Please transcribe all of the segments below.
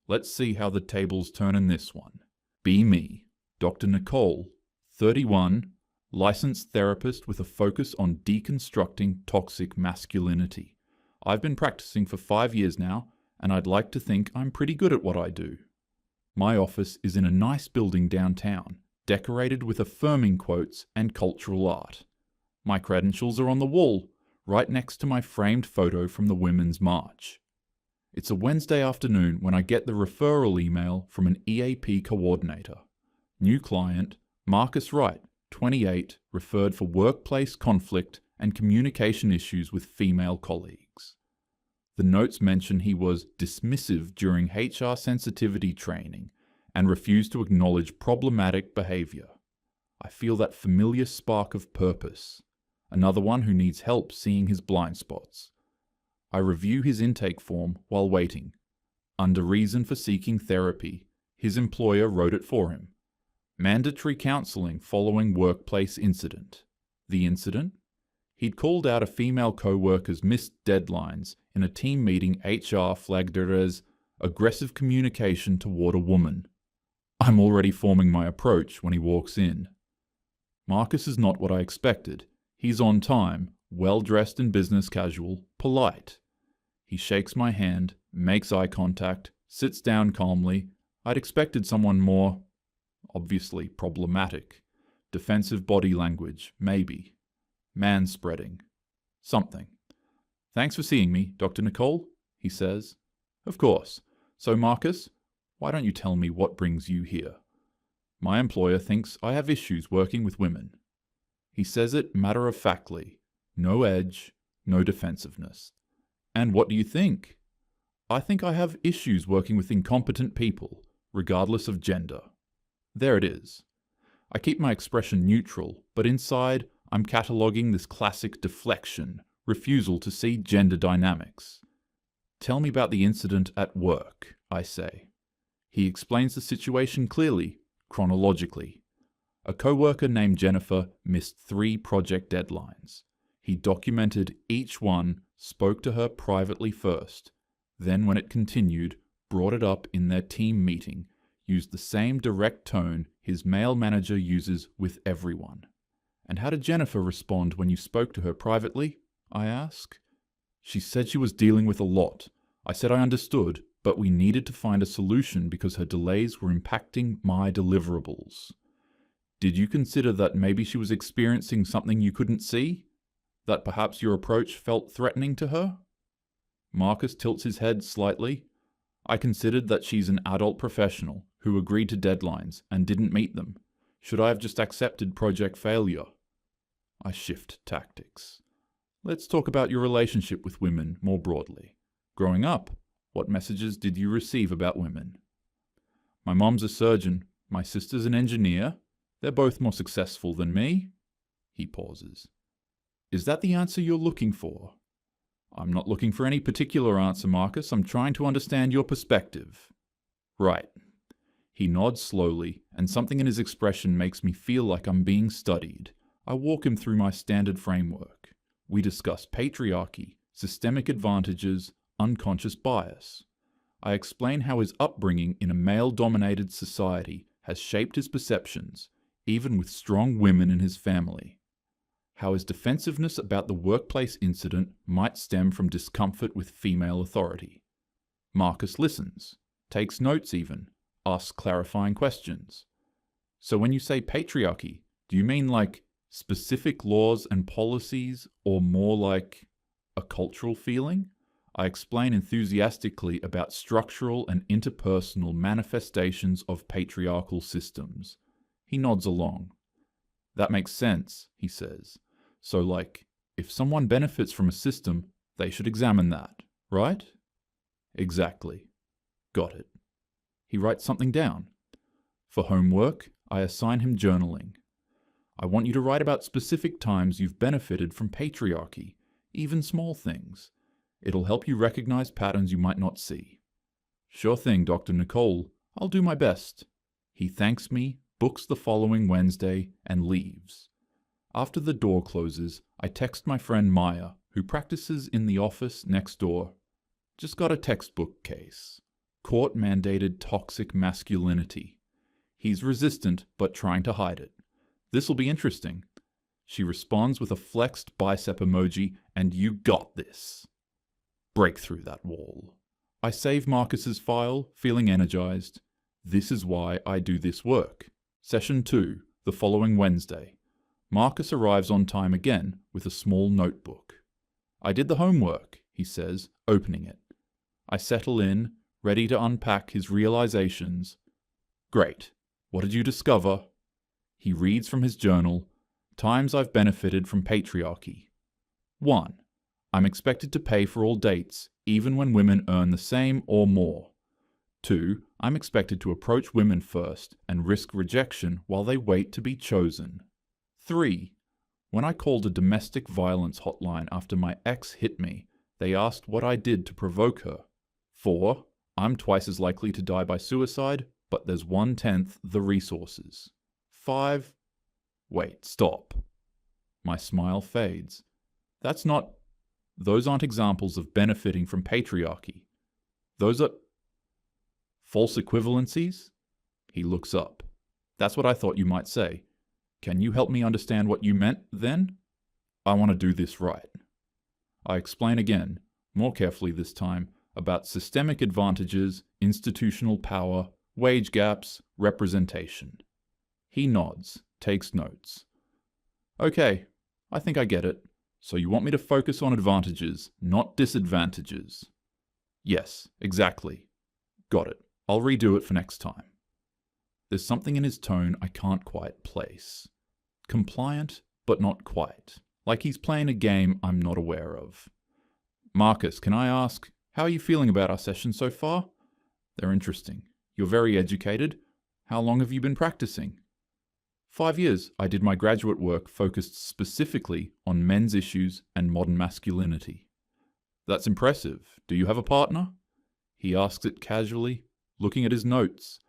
Let's see how the tables turn in this one. Be me, Dr. Nicole, 31, licensed therapist with a focus on deconstructing toxic masculinity. I've been practicing for 5 years now, and I'd like to think I'm pretty good at what I do. My office is in a nice building downtown, decorated with affirming quotes and cultural art. My credentials are on the wall, right next to my framed photo from the Women's March. It's a Wednesday afternoon when I get the referral email from an EAP coordinator. New client, Marcus Wright, 28, referred for workplace conflict and communication issues with female colleagues. The notes mention he was dismissive during HR sensitivity training and refused to acknowledge problematic behavior. I feel that familiar spark of purpose. Another one who needs help seeing his blind spots. I review his intake form while waiting. Under reason for seeking therapy, his employer wrote it for him. Mandatory counseling following workplace incident. The incident? He'd called out a female co-worker's missed deadlines in a team meeting. HR flagged her as aggressive communication toward a woman. I'm already forming my approach when he walks in. Marcus is not what I expected. He's on time, well-dressed in business casual, polite. He shakes my hand, makes eye contact, sits down calmly. I'd expected someone more, obviously problematic. Defensive body language, maybe. Man-spreading. Something. Thanks for seeing me, Dr. Nicole, he says. Of course. So Marcus, why don't you tell me what brings you here? My employer thinks I have issues working with women. He says it matter-of-factly. No edge, no defensiveness. And what do you think? I think I have issues working with incompetent people, regardless of gender. There it is. I keep my expression neutral, but inside I'm cataloguing this classic deflection, refusal to see gender dynamics. Tell me about the incident at work, I say. He explains the situation clearly, chronologically. A co-worker named Jennifer missed 3 project deadlines. He documented each one, spoke to her privately first, then when it continued, brought it up in their team meeting, used the same direct tone his male manager uses with everyone. And how did Jennifer respond when you spoke to her privately? I ask. She said she was dealing with a lot. I said I understood, but we needed to find a solution because her delays were impacting my deliverables. Did you consider that maybe she was experiencing something you couldn't see? That perhaps your approach felt threatening to her? Marcus tilts his head slightly. I considered that she's an adult professional who agreed to deadlines and didn't meet them. Should I have just accepted project failure? I shift tactics. Let's talk about your relationship with women more broadly. Growing up, what messages did you receive about women? My mom's a surgeon. My sister's an engineer. They're both more successful than me. He pauses. Is that the answer you're looking for? I'm not looking for any particular answer, Marcus. I'm trying to understand your perspective. Right. He nods slowly, and something in his expression makes me feel like I'm being studied. I walk him through my standard framework. We discuss patriarchy, systemic advantages, unconscious bias. I explain how his upbringing in a male-dominated society has shaped his perceptions, even with strong women in his family. How his defensiveness about the workplace incident might stem from discomfort with female authority. Marcus listens, takes notes even, asks clarifying questions. So when you say patriarchy, do you mean like specific laws and policies, or more like a cultural feeling? I explain enthusiastically about structural and interpersonal manifestations of patriarchal systems. He nods along. That makes sense, he says. So like, if someone benefits from a system, they should examine that, right? Exactly. Got it. He writes something down. For homework, I assign him journaling. I want you to write about specific times you've benefited from patriarchy, even small things. It'll help you recognize patterns you might not see. Sure thing, Dr. Nicole. I'll do my best. He thanks me, books the following Wednesday, and leaves. After the door closes, I text my friend Maya, who practices in the office next door. Just got a textbook case. Court-mandated toxic masculinity. He's resistant, but trying to hide it. This'll be interesting. She responds with a flexed bicep emoji, and you got this. Break through that wall. I save Marcus's file, feeling energized. This is why I do this work. Session 2, the following Wednesday. Marcus arrives on time again with a small notebook. I did the homework, he says, opening it. I settle in, ready to unpack his realizations. Great. What did you discover? He reads from his journal, Times I've benefited from patriarchy. 1. I'm expected to pay for all dates, even when women earn the same or more. 2. I'm expected to approach women first and risk rejection while they wait to be chosen. 3. When I called a domestic violence hotline after my ex hit me, they asked what I did to provoke her. 4. I'm twice as likely to die by suicide, but there's 1/10 the resources. 5. Wait, stop. My smile fades. Those aren't examples of benefiting from patriarchy. Those are false equivalencies? He looks up. That's what I thought you might say. Can you help me understand what you meant then? I want to do this right. I explain again, more carefully this time, about systemic advantages, institutional power, wage gaps, representation. He nods, takes notes. Okay, I think I get it. So you want me to focus on advantages, not disadvantages? Yes, exactly. Got it. I'll redo it for next time. There's something in his tone I can't quite place. Compliant, but not quite. Like he's playing a game I'm not aware of. Marcus, can I ask, how are you feeling about our sessions so far? They're interesting. You're very educated. How long have you been practicing? 5 years. I did my graduate work focused specifically on men's issues and modern masculinity. That's impressive. Do you have a partner? He asks it casually, looking at his notes.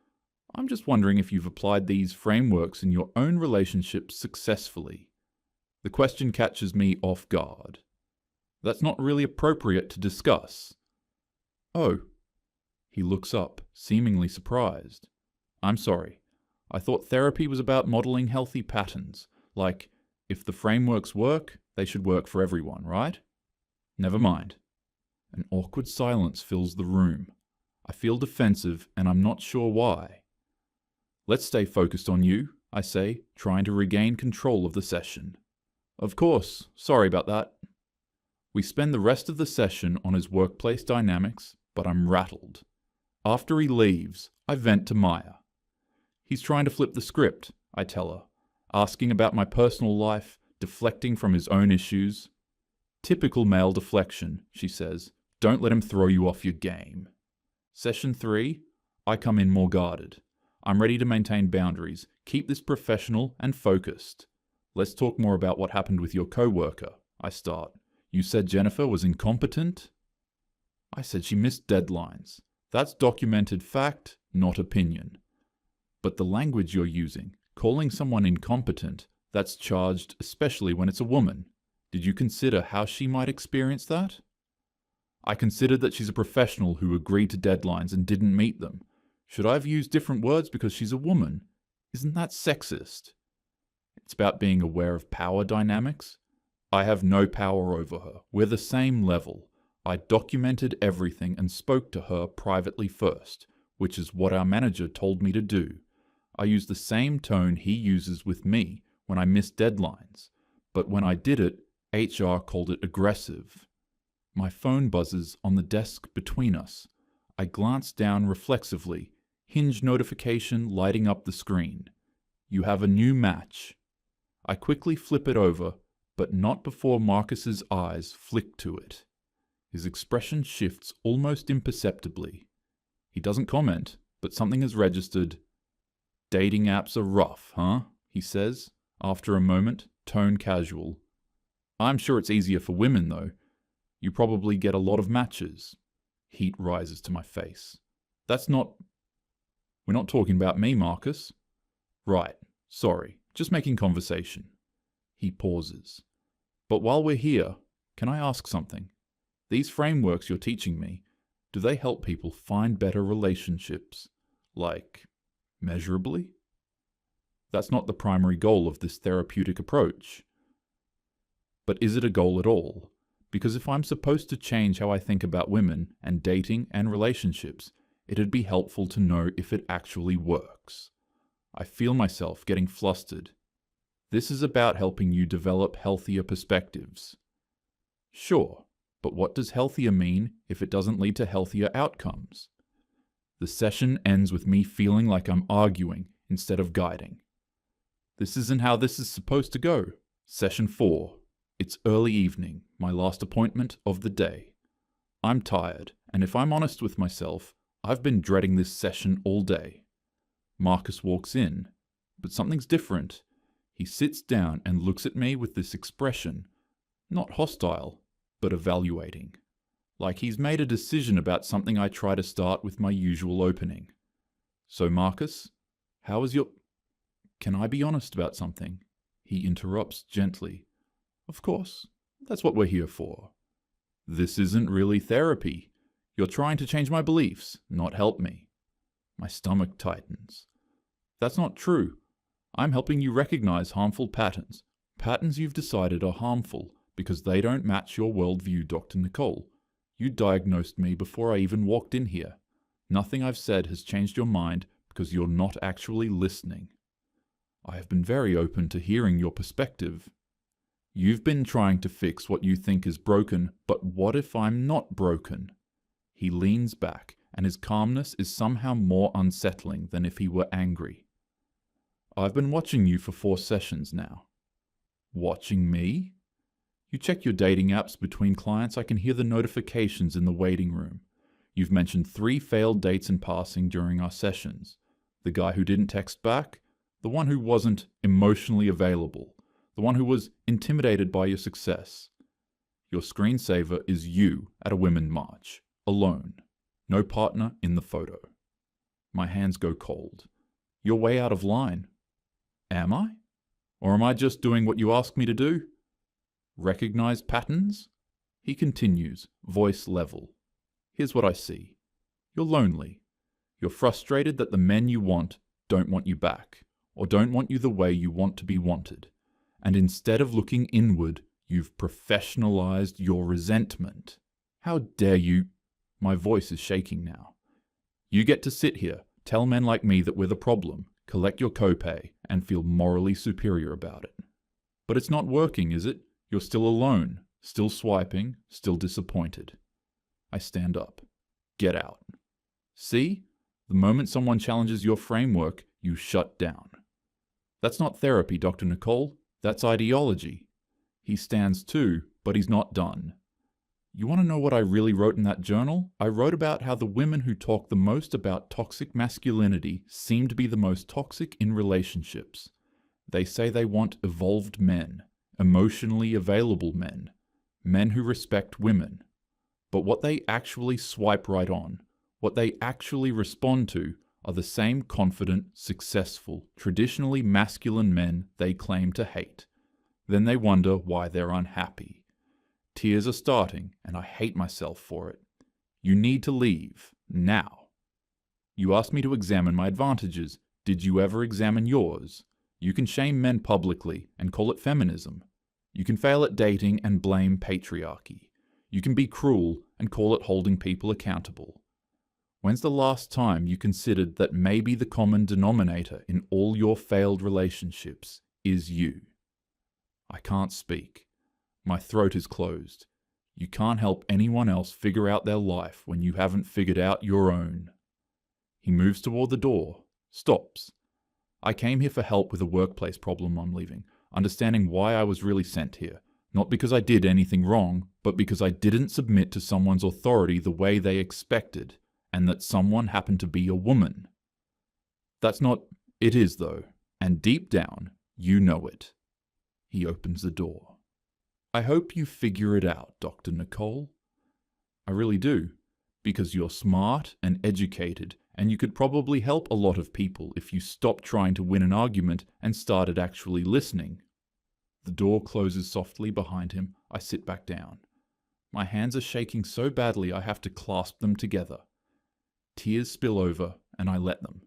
I'm just wondering if you've applied these frameworks in your own relationships successfully. The question catches me off guard. That's not really appropriate to discuss. Oh. He looks up, seemingly surprised. I'm sorry. I thought therapy was about modeling healthy patterns, like, if the frameworks work, they should work for everyone, right? Never mind. An awkward silence fills the room. I feel defensive, and I'm not sure why. Let's stay focused on you, I say, trying to regain control of the session. Of course, sorry about that. We spend the rest of the session on his workplace dynamics, but I'm rattled. After he leaves, I vent to Maya. He's trying to flip the script, I tell her, asking about my personal life, deflecting from his own issues. Typical male deflection, she says. Don't let him throw you off your game. Session 3, I come in more guarded. I'm ready to maintain boundaries, keep this professional and focused. Let's talk more about what happened with your co-worker, I start. You said Jennifer was incompetent? I said she missed deadlines. That's documented fact, not opinion. But the language you're using, calling someone incompetent, that's charged, especially when it's a woman. Did you consider how she might experience that? I considered that she's a professional who agreed to deadlines and didn't meet them. Should I have used different words because she's a woman? Isn't that sexist? It's about being aware of power dynamics. I have no power over her. We're the same level. I documented everything and spoke to her privately first, which is what our manager told me to do. I used the same tone he uses with me when I miss deadlines, but when I did it, HR called it aggressive. My phone buzzes on the desk between us. I glance down reflexively, Hinge notification lighting up the screen. You have a new match. I quickly flip it over, but not before Marcus's eyes flick to it. His expression shifts almost imperceptibly. He doesn't comment, but something has registered. Dating apps are rough, huh? He says, after a moment, tone casual. I'm sure it's easier for women, though. You probably get a lot of matches. Heat rises to my face. We're not talking about me, Marcus. Right, sorry, just making conversation. He pauses. But while we're here, can I ask something? These frameworks you're teaching me, Do they help people find better relationships? Like, measurably? That's not the primary goal of this therapeutic approach. But is it a goal at all? Because if I'm supposed to change how I think about women and dating and relationships, it'd be helpful to know if it actually works. I feel myself getting flustered. This is about helping you develop healthier perspectives. Sure, but what does healthier mean if it doesn't lead to healthier outcomes? The session ends with me feeling like I'm arguing instead of guiding. This isn't how this is supposed to go. Session 4. It's early evening, my last appointment of the day. I'm tired, and if I'm honest with myself, I've been dreading this session all day. Marcus walks in, but something's different. He sits down and looks at me with this expression, not hostile, but evaluating. Like he's made a decision about something I try to start with my usual opening. So Marcus, how is your... Can I be honest about something? He interrupts gently. Of course, that's what we're here for. This isn't really therapy. You're trying to change my beliefs, not help me. My stomach tightens. That's not true. I'm helping you recognize harmful patterns. Patterns you've decided are harmful because they don't match your worldview, Dr. Nicole. You diagnosed me before I even walked in here. Nothing I've said has changed your mind because you're not actually listening. I have been very open to hearing your perspective. You've been trying to fix what you think is broken, but what if I'm not broken? He leans back, and his calmness is somehow more unsettling than if he were angry. I've been watching you for 4 sessions now. Watching me? You check your dating apps between clients. I can hear the notifications in the waiting room. You've mentioned 3 failed dates in passing during our sessions. The guy who didn't text back, the one who wasn't emotionally available, the one who was intimidated by your success. Your screensaver is you at a women march, alone, no partner in the photo. My hands go cold. You're way out of line. Am I? Or am I just doing what you ask me to do? Recognize patterns? He continues, voice level. Here's what I see. You're lonely. You're frustrated that the men you want don't want you back, or don't want you the way you want to be wanted. And instead of looking inward, you've professionalized your resentment. How dare you? My voice is shaking now. You get to sit here, tell men like me that we're the problem, collect your copay, and feel morally superior about it. But it's not working, is it? You're still alone, still swiping, still disappointed. I stand up. Get out. See? The moment someone challenges your framework, you shut down. That's not therapy, Dr. Nicole. That's ideology. He stands too, but he's not done. You want to know what I really wrote in that journal? I wrote about how the women who talk the most about toxic masculinity seem to be the most toxic in relationships. They say they want evolved men, emotionally available men, men who respect women. But what they actually swipe right on, what they actually respond to, are the same confident, successful, traditionally masculine men they claim to hate. Then they wonder why they're unhappy. Tears are starting, and I hate myself for it. You need to leave, now. You asked me to examine my advantages. Did you ever examine yours? You can shame men publicly and call it feminism. You can fail at dating and blame patriarchy. You can be cruel and call it holding people accountable. When's the last time you considered that maybe the common denominator in all your failed relationships is you? I can't speak. My throat is closed. You can't help anyone else figure out their life when you haven't figured out your own. He moves toward the door, stops. I came here for help with a workplace problem I'm leaving, understanding why I was really sent here. Not because I did anything wrong, but because I didn't submit to someone's authority the way they expected, and that someone happened to be a woman. That's not... It is, though, and deep down, you know it. He opens the door. I hope you figure it out, Dr. Nicole. I really do, because you're smart and educated, and you could probably help a lot of people if you stopped trying to win an argument and started actually listening. The door closes softly behind him. I sit back down. My hands are shaking so badly I have to clasp them together. Tears spill over, and I let them.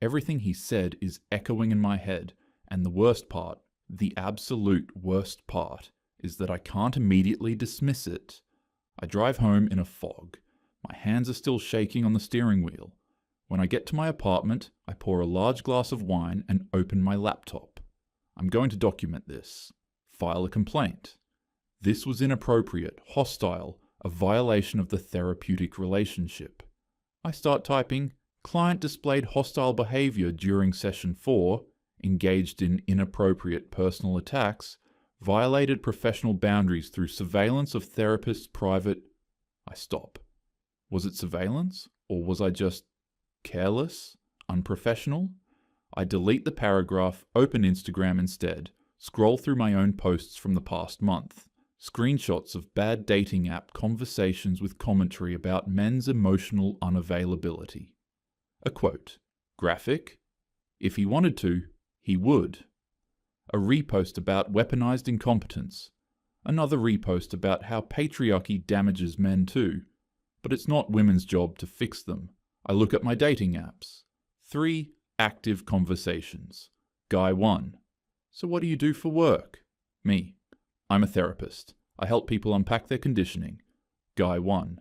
Everything he said is echoing in my head, and the worst part, the absolute worst part, is that I can't immediately dismiss it. I drive home in a fog. My hands are still shaking on the steering wheel. When I get to my apartment, I pour a large glass of wine and open my laptop. I'm going to document this. File a complaint. This was inappropriate, hostile, a violation of the therapeutic relationship. I start typing, client displayed hostile behavior during session 4, engaged in inappropriate personal attacks, violated professional boundaries through surveillance of therapist's private... I stop. Was it surveillance? Or was I just careless? Unprofessional? I delete the paragraph, open Instagram instead, scroll through my own posts from the past month. Screenshots of bad dating app conversations with commentary about men's emotional unavailability. A quote. Graphic. If he wanted to, he would. A repost about weaponized incompetence. Another repost about how patriarchy damages men too. But it's not women's job to fix them. I look at my dating apps. 3 active conversations. Guy 1. So what do you do for work? Me. I'm a therapist. I help people unpack their conditioning. Guy 1.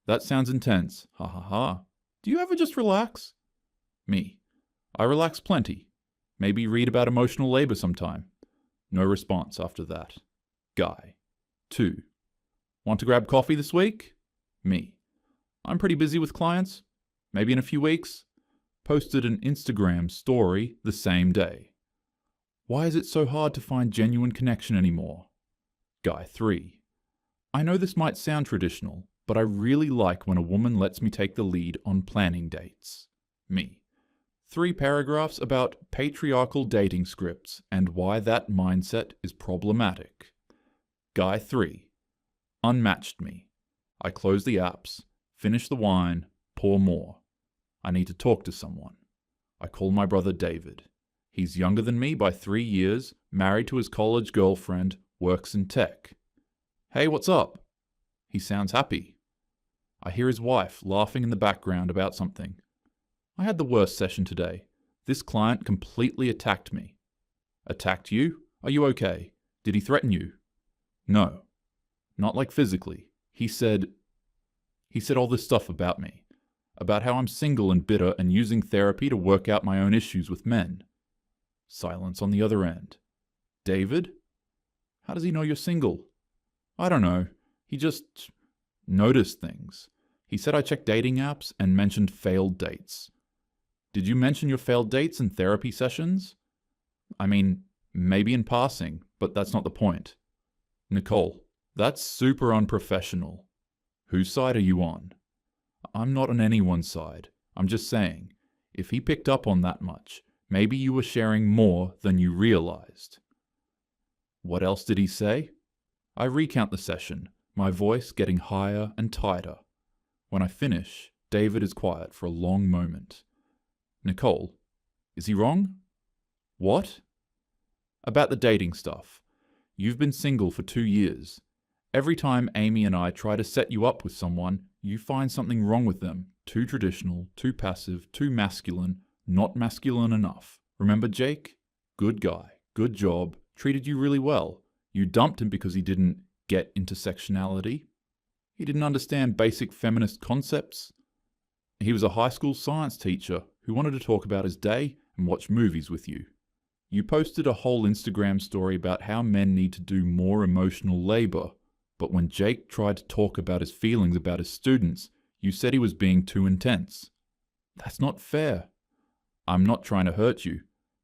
That sounds intense. Ha ha ha. Do you ever just relax? Me. I relax plenty. Maybe read about emotional labor sometime. No response after that. Guy 2. Want to grab coffee this week? Me. I'm pretty busy with clients. Maybe in a few weeks. Posted an Instagram story the same day. Why is it so hard to find genuine connection anymore? Guy 3. I know this might sound traditional, but I really like when a woman lets me take the lead on planning dates. Me. 3 paragraphs about patriarchal dating scripts and why that mindset is problematic. Guy 3. Unmatched me. I close the apps, finish the wine, pour more. I need to talk to someone. I call my brother David. He's younger than me by 3 years, married to his college girlfriend, works in tech. Hey, what's up? He sounds happy. I hear his wife laughing in the background about something. I had the worst session today. This client completely attacked me. Attacked you? Are you okay? Did he threaten you? No. Not like physically. He said all this stuff about me. About how I'm single and bitter and using therapy to work out my own issues with men. Silence on the other end. David? How does he know you're single? I don't know. He just noticed things. He said I checked dating apps and mentioned failed dates. Did you mention your failed dates in therapy sessions? I mean, maybe in passing, but that's not the point. Nicole, that's super unprofessional. Whose side are you on? I'm not on anyone's side. I'm just saying, if he picked up on that much, maybe you were sharing more than you realized. What else did he say? I recount the session, my voice getting higher and tighter. When I finish, David is quiet for a long moment. Nicole, is he wrong? What? About the dating stuff. You've been single for 2 years. Every time Amy and I try to set you up with someone, you find something wrong with them. Too traditional, too passive, too masculine, not masculine enough. Remember Jake? Good guy, good job, treated you really well. You dumped him because he didn't get intersectionality. He didn't understand basic feminist concepts. He was a high school science teacher who wanted to talk about his day and watch movies with you. You posted a whole Instagram story about how men need to do more emotional labor, but when Jake tried to talk about his feelings about his students, you said he was being too intense. That's not fair. I'm not trying to hurt you,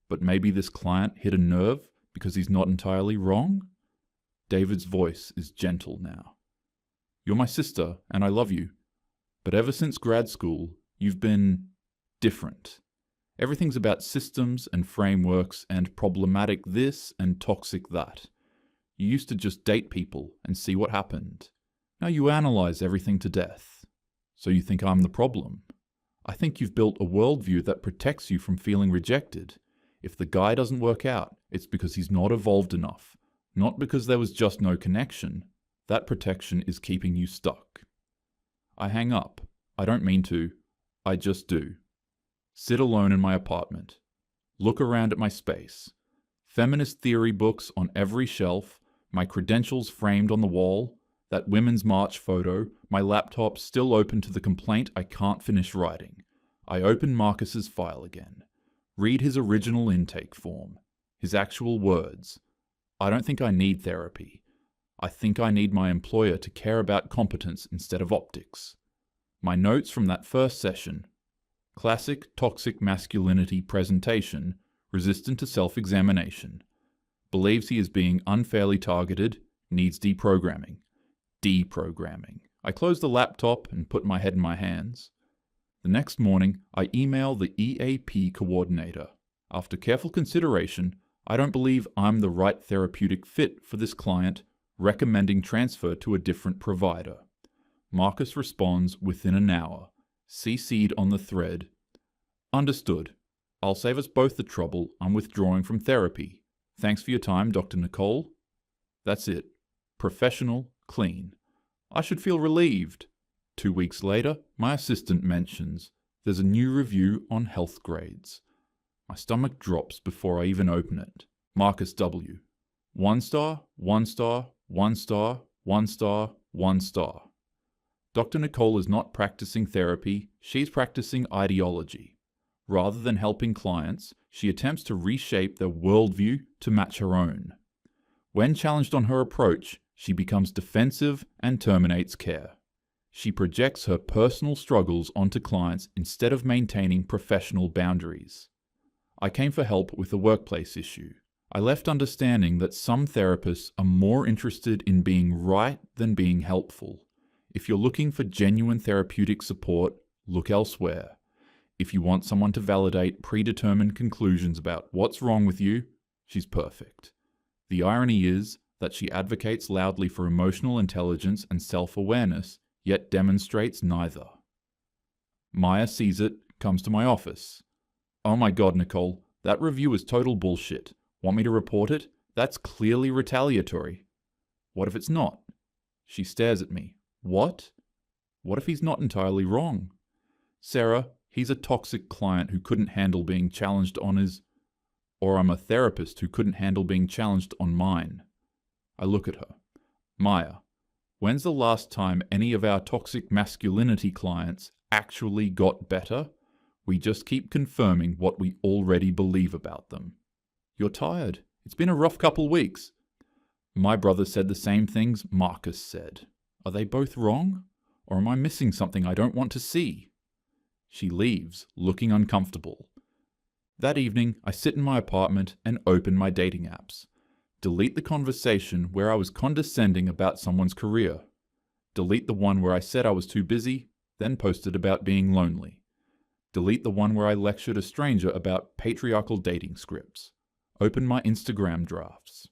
but maybe this client hit a nerve because he's not entirely wrong? David's voice is gentle now. You're my sister, and I love you. But ever since grad school, you've been different. Everything's about systems and frameworks and problematic this and toxic that. You used to just date people and see what happened. Now you analyze everything to death. So you think I'm the problem. I think you've built a worldview that protects you from feeling rejected. If the guy doesn't work out, it's because he's not evolved enough. Not because there was just no connection. That protection is keeping you stuck. I hang up. I don't mean to. I just do. Sit alone in my apartment. Look around at my space. Feminist theory books on every shelf, my credentials framed on the wall, that Women's March photo, my laptop still open to the complaint I can't finish writing. I open Marcus's file again. Read his original intake form. His actual words. I don't think I need therapy. I think I need my employer to care about competence instead of optics. My notes from that first session. Classic toxic masculinity presentation, resistant to self-examination. Believes he is being unfairly targeted, needs deprogramming. Deprogramming. I close the laptop and put my head in my hands. The next morning, I email the EAP coordinator. After careful consideration, I don't believe I'm the right therapeutic fit for this client, recommending transfer to a different provider. Marcus responds within an hour, CC'd on the thread. Understood. I'll save us both the trouble. I'm withdrawing from therapy. Thanks for your time, Dr. Nicole. That's it. Professional, clean. I should feel relieved. 2 weeks later, my assistant mentions there's a new review on health grades. My stomach drops before I even open it. Marcus W. 1 star, 1 star, 1 star, 1 star, 1 star. Dr. Nicole is not practicing therapy, she's practicing ideology. Rather than helping clients, she attempts to reshape their worldview to match her own. When challenged on her approach, she becomes defensive and terminates care. She projects her personal struggles onto clients instead of maintaining professional boundaries. I came for help with a workplace issue. I left understanding that some therapists are more interested in being right than being helpful. If you're looking for genuine therapeutic support, look elsewhere. If you want someone to validate predetermined conclusions about what's wrong with you, she's perfect. The irony is that she advocates loudly for emotional intelligence and self-awareness, yet demonstrates neither. Maya sees it, comes to my office. Oh my God, Nicole, that review is total bullshit. Want me to report it? That's clearly retaliatory. What if it's not? She stares at me. What? What if he's not entirely wrong? Sarah, he's a toxic client who couldn't handle being challenged on his... Or I'm a therapist who couldn't handle being challenged on mine. I look at her. Maya, when's the last time any of our toxic masculinity clients actually got better? We just keep confirming what we already believe about them. You're tired. It's been a rough couple weeks. My brother said the same things Marcus said. Are they both wrong? Or am I missing something I don't want to see? She leaves, looking uncomfortable. That evening, I sit in my apartment and open my dating apps. Delete the conversation where I was condescending about someone's career. Delete the one where I said I was too busy, then posted about being lonely. Delete the one where I lectured a stranger about patriarchal dating scripts. Open my Instagram drafts.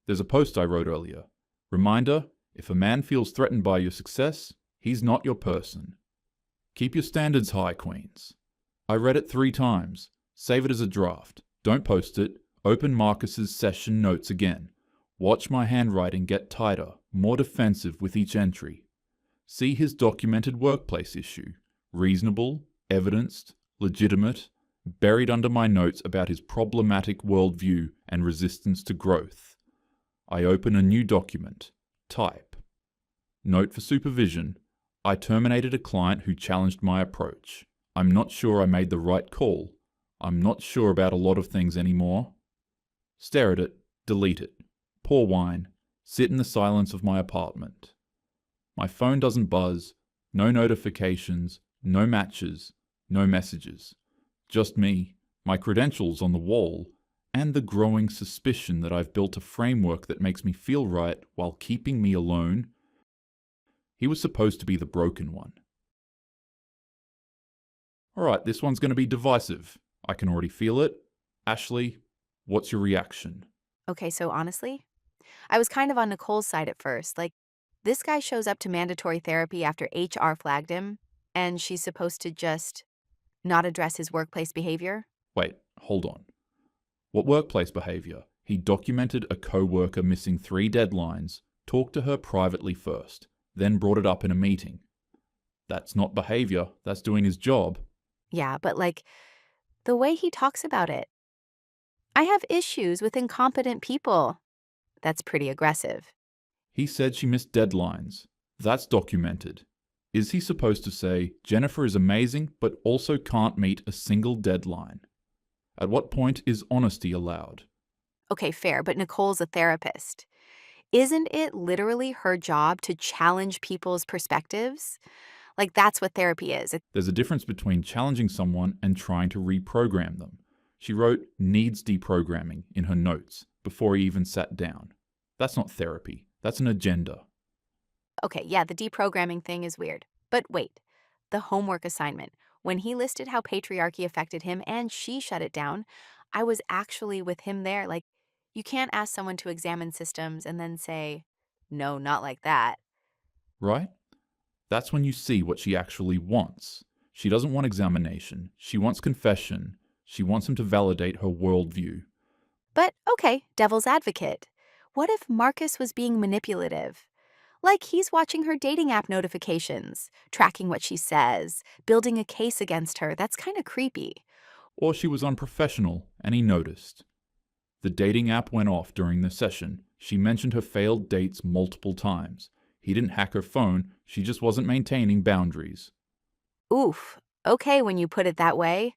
There's a post I wrote earlier. Reminder, if a man feels threatened by your success, he's not your person. Keep your standards high, queens. I read it 3 times. Save it as a draft. Don't post it. Open Marcus's session notes again. Watch my handwriting get tighter, more defensive with each entry. See his documented workplace issue. Reasonable, evidenced, legitimate, buried under my notes about his problematic worldview and resistance to growth. I open a new document. Type. Note for supervision. I terminated a client who challenged my approach. I'm not sure I made the right call. I'm not sure about a lot of things anymore. Stare at it. Delete it. Pour wine. Sit in the silence of my apartment. My phone doesn't buzz. No notifications. No matches. No messages. Just me, my credentials on the wall, and the growing suspicion that I've built a framework that makes me feel right while keeping me alone. He was supposed to be the broken one. Alright, this one's going to be divisive. I can already feel it. Ashley, what's your reaction? Okay, so honestly, I was kind of on Nicole's side at first. Like, this guy shows up to mandatory therapy after HR flagged him, and she's supposed to just not address his workplace behavior? Wait, hold on. What workplace behavior? He documented a co-worker missing 3 deadlines, talked to her privately first, then brought it up in a meeting. That's not behavior, that's doing his job. Yeah, but the way he talks about it. I have issues with incompetent people. That's pretty aggressive. He said she missed deadlines. That's documented. Is he supposed to say, Jennifer is amazing, but also can't meet a single deadline? At what point is honesty allowed? Okay, fair, but Nicole's a therapist. Isn't it literally her job to challenge people's perspectives? That's what therapy is. There's a difference between challenging someone and trying to reprogram them. She wrote needs deprogramming in her notes before he even sat down. That's not therapy. That's an agenda. Okay, yeah, the deprogramming thing is weird. But wait, the homework assignment. When he listed how patriarchy affected him and she shut it down, I was actually with him there. You can't ask someone to examine systems and then say, no, not like that. Right? That's when you see what she actually wants. She doesn't want examination. She wants confession. She wants him to validate her worldview. But okay, devil's advocate. What if Marcus was being manipulative? He's watching her dating app notifications, tracking what she says, building a case against her. That's kind of creepy. Or she was unprofessional and he noticed. The dating app went off during the session. She mentioned her failed dates multiple times. He didn't hack her phone, she just wasn't maintaining boundaries. Oof, okay when you put it that way.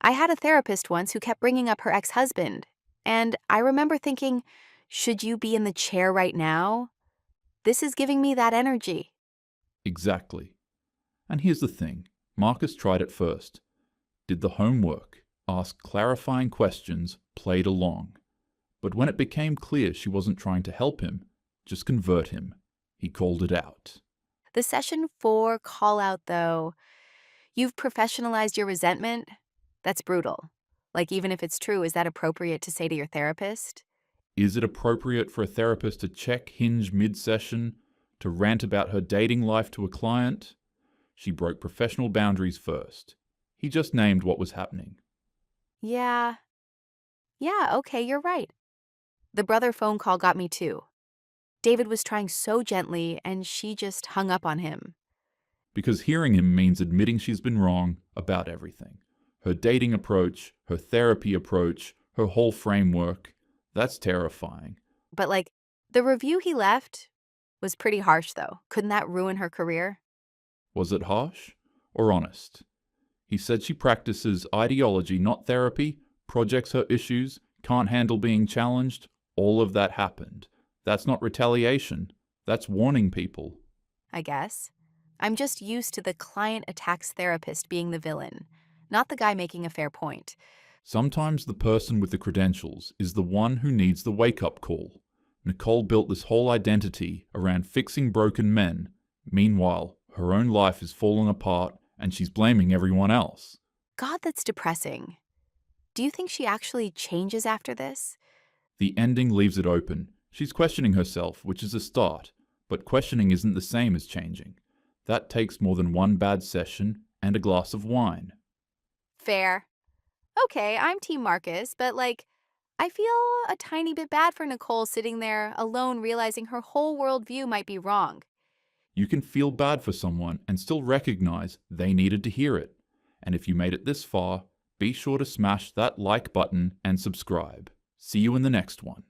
I had a therapist once who kept bringing up her ex-husband, and I remember thinking, should you be in the chair right now? This is giving me that energy. Exactly. And here's the thing. Marcus tried it first. Did the homework, asked clarifying questions, played along. But when it became clear she wasn't trying to help him, just convert him, he called it out. The session 4 call-out, though, you've professionalized your resentment? That's brutal. Even if it's true, is that appropriate to say to your therapist? Is it appropriate for a therapist to check Hinge mid-session, to rant about her dating life to a client? She broke professional boundaries first. He just named what was happening. Yeah, okay, you're right. The brother phone call got me too. David was trying so gently, and she just hung up on him. Because hearing him means admitting she's been wrong about everything. Her dating approach, her therapy approach, her whole framework. That's terrifying. But the review he left was pretty harsh, though. Couldn't that ruin her career? Was it harsh or honest? He said she practices ideology, not therapy, projects her issues, can't handle being challenged. All of that happened. That's not retaliation. That's warning people. I guess. I'm just used to the client attacks therapist being the villain, not the guy making a fair point. Sometimes the person with the credentials is the one who needs the wake-up call. Nicole built this whole identity around fixing broken men. Meanwhile, her own life is falling apart and she's blaming everyone else. God, that's depressing. Do you think she actually changes after this? The ending leaves it open. She's questioning herself, which is a start, but questioning isn't the same as changing. That takes more than one bad session and a glass of wine. Fair. Okay, I'm Team Marcus, but I feel a tiny bit bad for Nicole sitting there alone realizing her whole worldview might be wrong. You can feel bad for someone and still recognize they needed to hear it. And if you made it this far, be sure to smash that like button and subscribe. See you in the next one.